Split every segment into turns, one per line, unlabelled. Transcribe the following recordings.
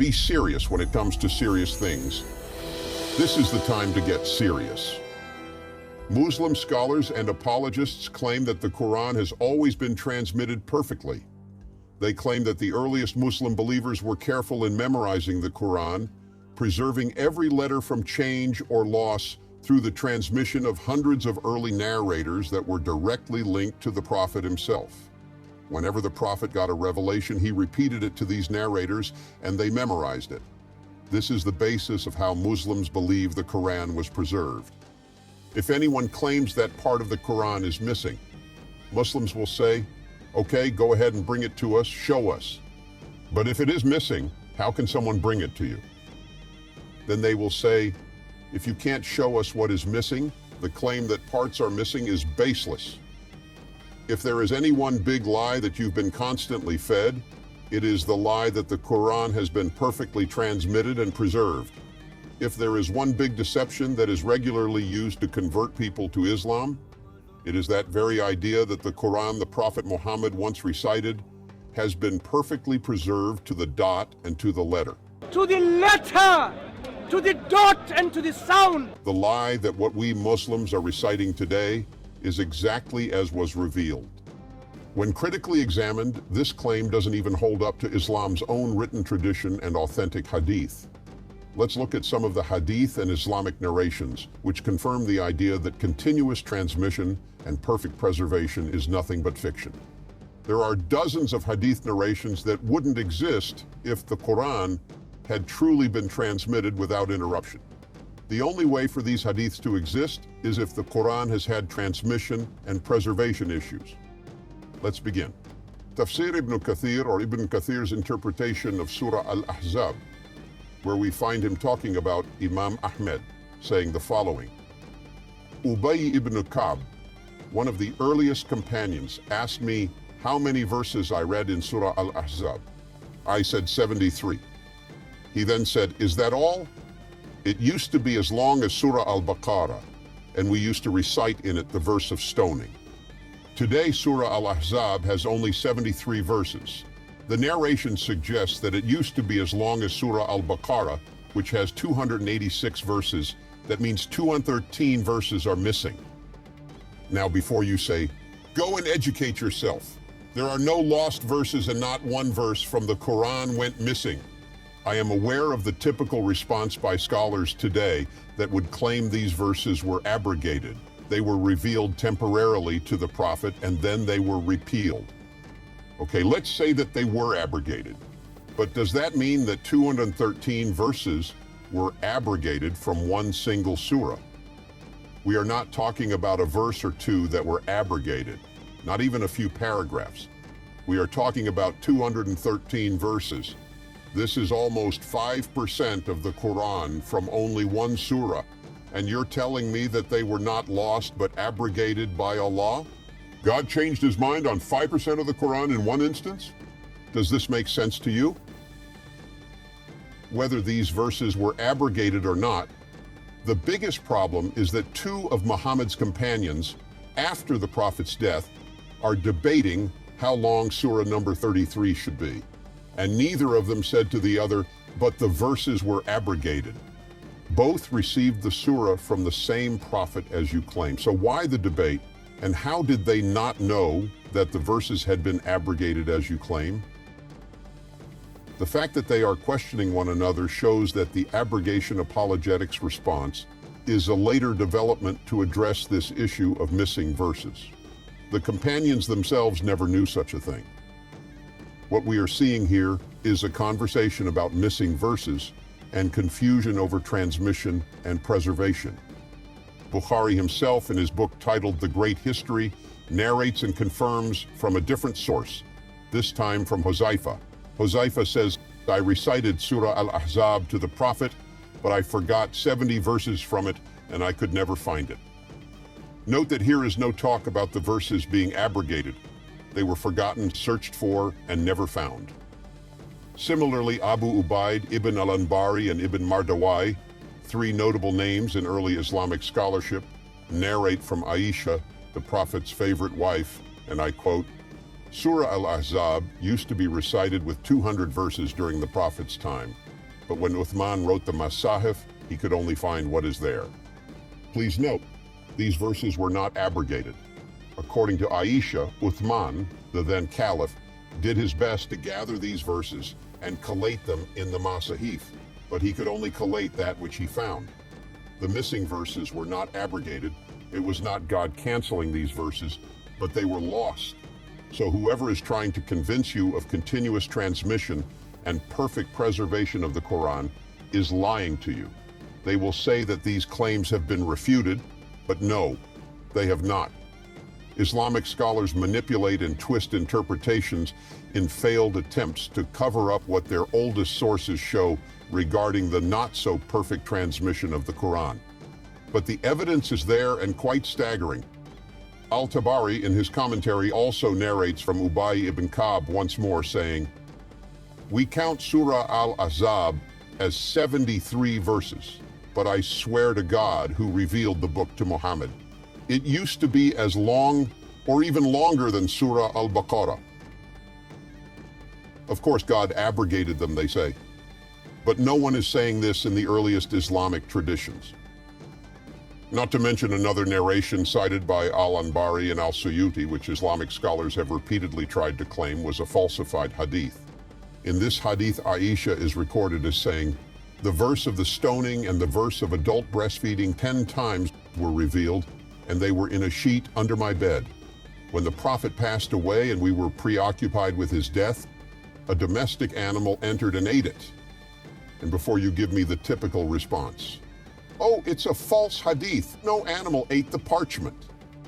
Be serious when it comes to serious things. This is the time to get serious. Muslim scholars and apologists claim that the Quran has always been transmitted perfectly. They claim that the earliest Muslim believers were careful in memorizing the Quran, preserving every letter from change or loss through the transmission of hundreds of early narrators that were directly linked to the Prophet himself. Whenever the Prophet got a revelation, he repeated it to these narrators and they memorized it. This is the basis of how Muslims believe the Quran was preserved. If anyone claims that part of the Quran is missing, Muslims will say, okay, go ahead and bring it to us, show us. But if it is missing, how can someone bring it to you? Then they will say, if you can't show us what is missing, the claim that parts are missing is baseless. If there is any one big lie that you've been constantly fed, it is the lie that the Quran has been perfectly transmitted and preserved. If there is one big deception that is regularly used to convert people to Islam, it is that very idea that the Quran the Prophet Muhammad once recited has been perfectly preserved to the dot and to the letter.
To the letter, to the dot and to the sound.
The lie that what we Muslims are reciting today is exactly as was revealed. When critically examined, this claim doesn't even hold up to Islam's own written tradition and authentic hadith. Let's look at some of the hadith and Islamic narrations, which confirm the idea that continuous transmission and perfect preservation is nothing but fiction. There are dozens of hadith narrations that wouldn't exist if the Quran had truly been transmitted without interruption. The only way for these hadiths to exist is if the Quran has had transmission and preservation issues. Let's begin. Tafsir Ibn Kathir, or Ibn Kathir's interpretation of Surah Al-Ahzab, where we find him talking about Imam Ahmed, saying the following. Ubay ibn Ka'b, one of the earliest companions, asked me how many verses I read in Surah Al-Ahzab. I said 73. He then said, is that all? It used to be as long as Surah Al-Baqarah, and we used to recite in it the verse of stoning. Today, Surah Al-Ahzab has only 73 verses. The narration suggests that it used to be as long as Surah Al-Baqarah, which has 286 verses. That means 213 verses are missing. Now, before you say, go and educate yourself. There are no lost verses and not one verse from the Quran went missing. I am aware of the typical response by scholars today that would claim these verses were abrogated. They were revealed temporarily to the Prophet and then they were repealed. Okay, let's say that they were abrogated. But does that mean that 213 verses were abrogated from one single surah? We are not talking about a verse or two that were abrogated, not even a few paragraphs. We are talking about 213 verses. This is almost 5% of the Quran from only one surah. And you're telling me that they were not lost but abrogated by Allah? God changed his mind on 5% of the Quran in one instance? Does this make sense to you? Whether these verses were abrogated or not, the biggest problem is that two of Muhammad's companions, after the Prophet's death, are debating how long Surah number 33 should be. And neither of them said to the other, but the verses were abrogated. Both received the surah from the same prophet as you claim. So why the debate? And how did they not know that the verses had been abrogated as you claim? The fact that they are questioning one another shows that the abrogation apologetics response is a later development to address this issue of missing verses. The companions themselves never knew such a thing. What we are seeing here is a conversation about missing verses and confusion over transmission and preservation. Bukhari himself, in his book titled The Great History, narrates and confirms from a different source, this time from Huzaifa. Huzaifa says, I recited Surah Al-Ahzab to the Prophet, but I forgot 70 verses from it and I could never find it. Note that here is no talk about the verses being abrogated. They were forgotten, searched for, and never found. Similarly, Abu Ubaid, Ibn al-Anbari, and Ibn Mardawai, three notable names in early Islamic scholarship, narrate from Aisha, the Prophet's favorite wife, and I quote, Surah Al-Ahzab used to be recited with 200 verses during the Prophet's time. but when Uthman wrote the Masahif, he could only find what is there. Please note, these verses were not abrogated. According to Aisha, Uthman, the then caliph, did his best to gather these verses and collate them in the Masahif, but he could only collate that which he found. The missing verses were not abrogated. It was not God canceling these verses, but they were lost. So whoever is trying to convince you of continuous transmission and perfect preservation of the Qur'an is lying to you. They will say that these claims have been refuted, but no, they have not. Islamic scholars manipulate and twist interpretations in failed attempts to cover up what their oldest sources show regarding the not-so-perfect transmission of the Qur'an. But the evidence is there and quite staggering. Al-Tabari, in his commentary, also narrates from Ubay ibn Ka'b once more, saying, "We count Surah Al-Ahzab as 73 verses, but I swear to God who revealed the book to Muhammad, it used to be as long or even longer than Surah Al-Baqarah." Of course, God abrogated them, they say. But no one is saying this in the earliest Islamic traditions. Not to mention another narration cited by Al-Anbari and Al-Suyuti, which Islamic scholars have repeatedly tried to claim was a falsified hadith. In this hadith, Aisha is recorded as saying, "The verse of the stoning and the verse of adult breastfeeding 10 times were revealed, and they were in a sheet under my bed. When the Prophet passed away and we were preoccupied with his death, a domestic animal entered and ate it." And before you give me the typical response, "Oh, it's a false hadith. No animal ate the parchment."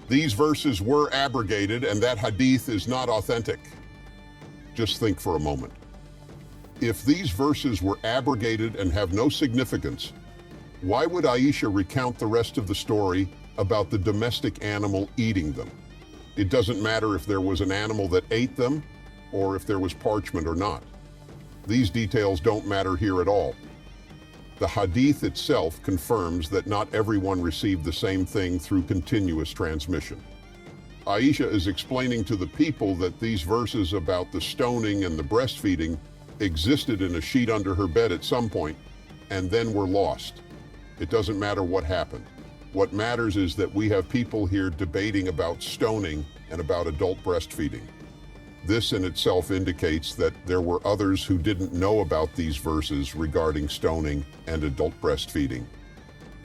These verses were abrogated and that hadith is not authentic. Just think for a moment. If these verses were abrogated and have no significance, why would Aisha recount the rest of the story about the domestic animal eating them? It doesn't matter if there was an animal that ate them or if there was parchment or not. These details don't matter here at all. The hadith itself confirms that not everyone received the same thing through continuous transmission. Aisha is explaining to the people that these verses about the stoning and the breastfeeding existed in a sheet under her bed at some point and then were lost. It doesn't matter what happened. What matters is that we have people here debating about stoning and about adult breastfeeding. This in itself indicates that there were others who didn't know about these verses regarding stoning and adult breastfeeding.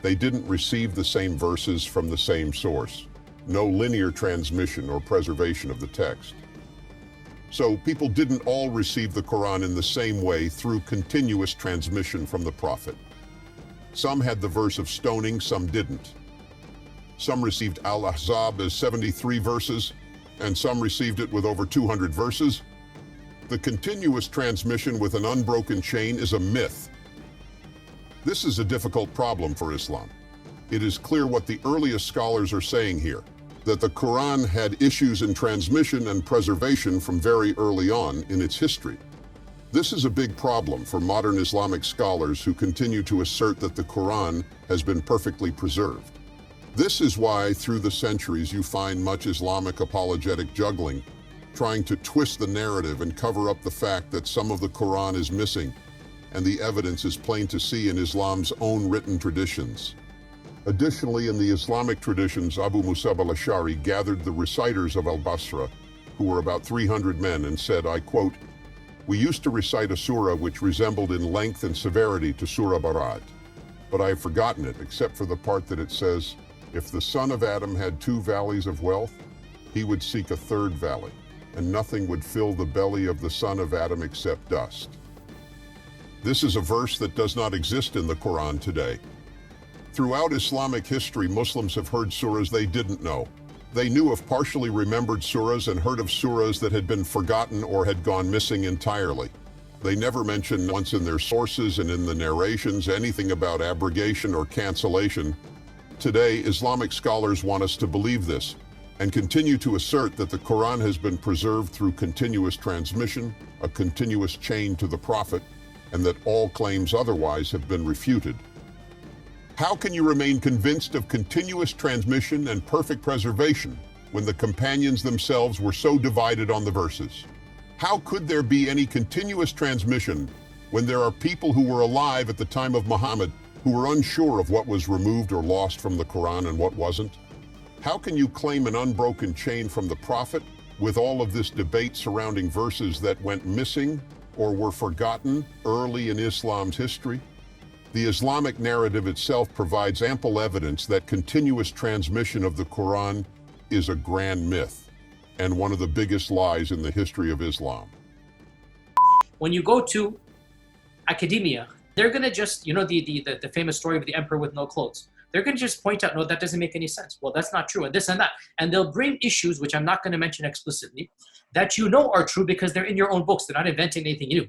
They didn't receive the same verses from the same source. No linear transmission or preservation of the text. So people didn't all receive the Quran in the same way through continuous transmission from the Prophet. Some had the verse of stoning, some didn't. Some received Al-Ahzab as 73 verses, and some received it with over 200 verses. The continuous transmission with an unbroken chain is a myth. This is a difficult problem for Islam. It is clear what the earliest scholars are saying here, that the Quran had issues in transmission and preservation from very early on in its history. This is a big problem for modern Islamic scholars who continue to assert that the Quran has been perfectly preserved. This is why, through the centuries, you find much Islamic apologetic juggling, trying to twist the narrative and cover up the fact that some of the Quran is missing, and the evidence is plain to see in Islam's own written traditions. Additionally, in the Islamic traditions, Abu Musab al-Ash'ari gathered the reciters of al-Basra, who were about 300 men, and said, I quote, "We used to recite a surah which resembled in length and severity to Surah Barat, but I have forgotten it, except for the part that it says, if the son of Adam had 2 valleys of wealth, he would seek a 3rd valley, and nothing would fill the belly of the son of Adam except dust." This is a verse that does not exist in the Quran today. Throughout Islamic history, Muslims have heard surahs they didn't know. They knew of partially remembered surahs and heard of surahs that had been forgotten or had gone missing entirely. They never mention once in their sources and in the narrations anything about abrogation or cancellation. Today, Islamic scholars want us to believe this and continue to assert that the Quran has been preserved through continuous transmission, a continuous chain to the Prophet, and that all claims otherwise have been refuted. How can you remain convinced of continuous transmission and perfect preservation when the companions themselves were so divided on the verses? How could there be any continuous transmission when there are people who were alive at the time of Muhammad who were unsure of what was removed or lost from the Quran and what wasn't? How can you claim an unbroken chain from the Prophet with all of this debate surrounding verses that went missing or were forgotten early in Islam's history? The Islamic narrative itself provides ample evidence that continuous transmission of the Quran is a grand myth and one of the biggest lies in the history of Islam.
When you go to academia, they're going to just, the famous story of the emperor with no clothes. They're going to just point out, no, that doesn't make any sense. Well, that's not true, and this and that. And they'll bring issues, which I'm not going to mention explicitly, that you know are true because they're in your own books. They're not inventing anything new.